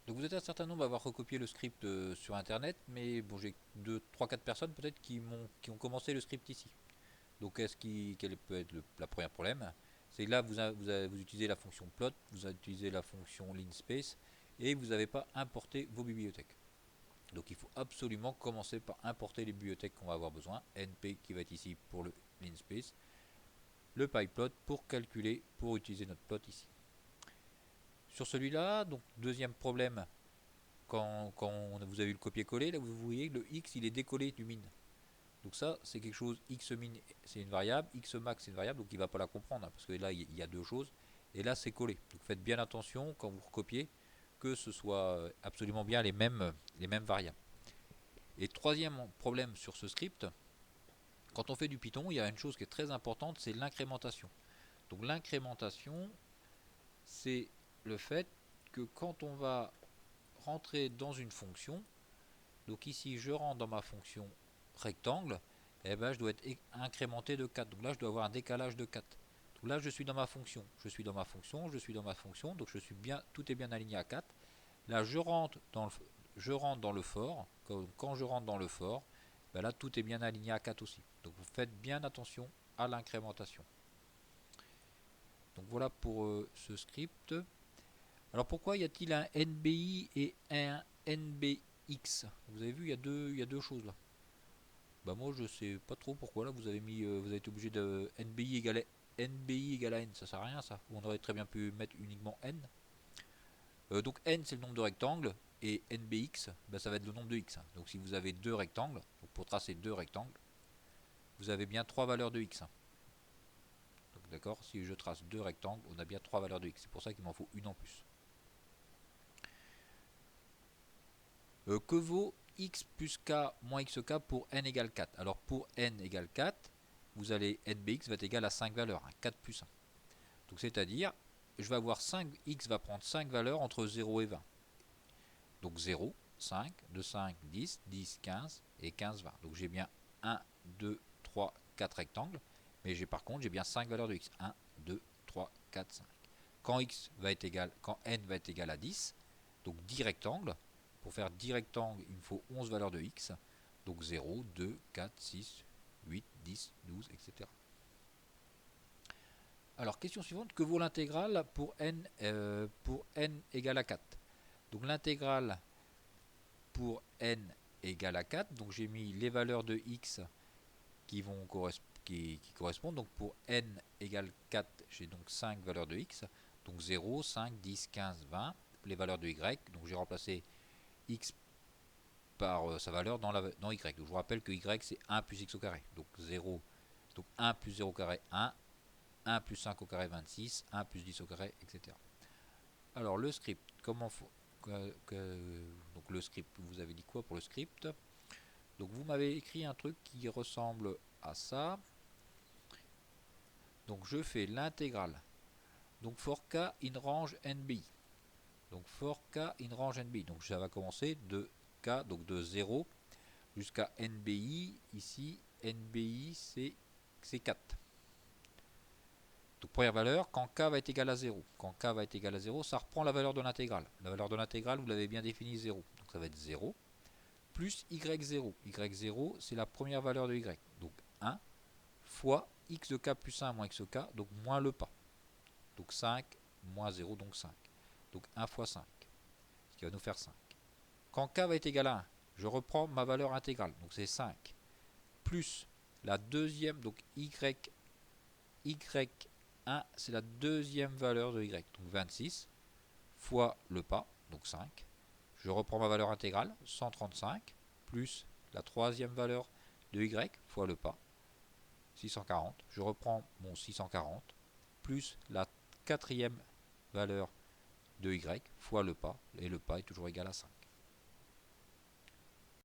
Donc vous êtes un certain nombre à avoir recopié le script sur internet, mais bon, j'ai 2, 3, 4 personnes peut-être qui ont commencé le script ici. Donc quel peut être la première problème? C'est que là vous utilisez la fonction plot, vous utilisez la fonction linspace et vous n'avez pas importé vos bibliothèques. Donc il faut absolument commencer par importer les bibliothèques qu'on va avoir besoin. NP qui va être ici pour le linspace, le pyplot pour utiliser notre plot ici. Sur celui-là, donc deuxième problème, quand vous avez eu le copier-coller, là vous voyez que le x il est décollé du min. Donc ça c'est quelque chose, x min c'est une variable, x max c'est une variable, donc il ne va pas la comprendre, hein, parce que là il y a deux choses, et là c'est collé. Donc faites bien attention quand vous recopiez que ce soit absolument bien les mêmes variables. Et troisième problème sur ce script, quand on fait du Python, il y a une chose qui est très importante, c'est l'incrémentation. Donc l'incrémentation, c'est le fait que quand on va rentrer dans une fonction, donc ici je rentre dans ma fonction rectangle, et ben je dois être incrémenté de 4. Donc là je dois avoir un décalage de 4. Donc là je suis dans ma fonction, je suis dans ma fonction, je suis dans ma fonction, donc je suis bien, tout est bien aligné à 4. Là je rentre dans le for, quand je rentre dans le for, ben là tout est bien aligné à 4 aussi. Donc vous faites bien attention à l'incrémentation. Donc voilà pour ce script. Alors pourquoi y a-t-il un NBI et un NBX? Vous avez vu, il y a deux choses là. Bah moi je sais pas trop pourquoi là vous avez mis, vous avez été obligé de NBI égale à N, ça sert à rien ça. On aurait très bien pu mettre uniquement N. Donc N c'est le nombre de rectangles et NBX bah, ça va être le nombre de X. Donc si vous avez deux rectangles, donc pour tracer deux rectangles, vous avez bien trois valeurs de X. Donc d'accord, si je trace deux rectangles, on a bien trois valeurs de X. C'est pour ça qu'il m'en faut une en plus. Que vaut x plus k moins xk pour n égale 4? Alors pour n égale 4, vous allez nbx va être égal à 5 valeurs, 4 plus 1. Donc c'est-à-dire, je vais avoir 5, x va prendre 5 valeurs entre 0 et 20. Donc 0, 5, 2, 5, 10, 10, 15 et 15, 20. Donc j'ai bien 1, 2, 3, 4 rectangles, mais par contre j'ai bien 5 valeurs de x. 1, 2, 3, 4, 5. Quand n va être égal à 10, donc 10 rectangles, pour faire 10 rectangles, il me faut 11 valeurs de x. Donc 0, 2, 4, 6, 8, 10, 12, etc. Alors, question suivante, que vaut l'intégrale pour n égale à 4? Donc l'intégrale pour n égale à 4, donc j'ai mis les valeurs de x qui correspondent. Donc pour n égale 4, j'ai donc 5 valeurs de x. Donc 0, 5, 10, 15, 20. Les valeurs de y, donc j'ai remplacé x par sa valeur dans y. Donc je vous rappelle que y c'est 1 plus x au carré. Donc 0, donc 1 plus 0 au carré 1, 1 plus 5 au carré 26, 1 plus 10 au carré, etc. Alors le script, comment faut donc le script, vous avez dit quoi pour le script? Donc vous m'avez écrit un truc qui ressemble à ça. Donc je fais l'intégrale. Donc for k in range nbi. Donc for k in range nbi. Donc ça va commencer de k, donc de 0 jusqu'à nbi. Ici, nbi c'est 4. Donc première valeur, quand k va être égal à 0. Quand k va être égal à 0, ça reprend la valeur de l'intégrale. La valeur de l'intégrale, vous l'avez bien définie 0. Donc ça va être 0 plus y0. y0, c'est la première valeur de y. Donc 1 fois x de k plus 1 moins x de k, donc moins le pas. Donc 5 moins 0, donc 5. Donc 1 fois 5, ce qui va nous faire 5. Quand k va être égal à 1, je reprends ma valeur intégrale, donc c'est 5, plus la deuxième, donc y1, c'est la deuxième valeur de y, donc 26, fois le pas, donc 5. Je reprends ma valeur intégrale, 135, plus la troisième valeur de y, fois le pas, 640. Je reprends mon 640, plus la quatrième valeur de y, fois le pas, et le pas est toujours égal à 5.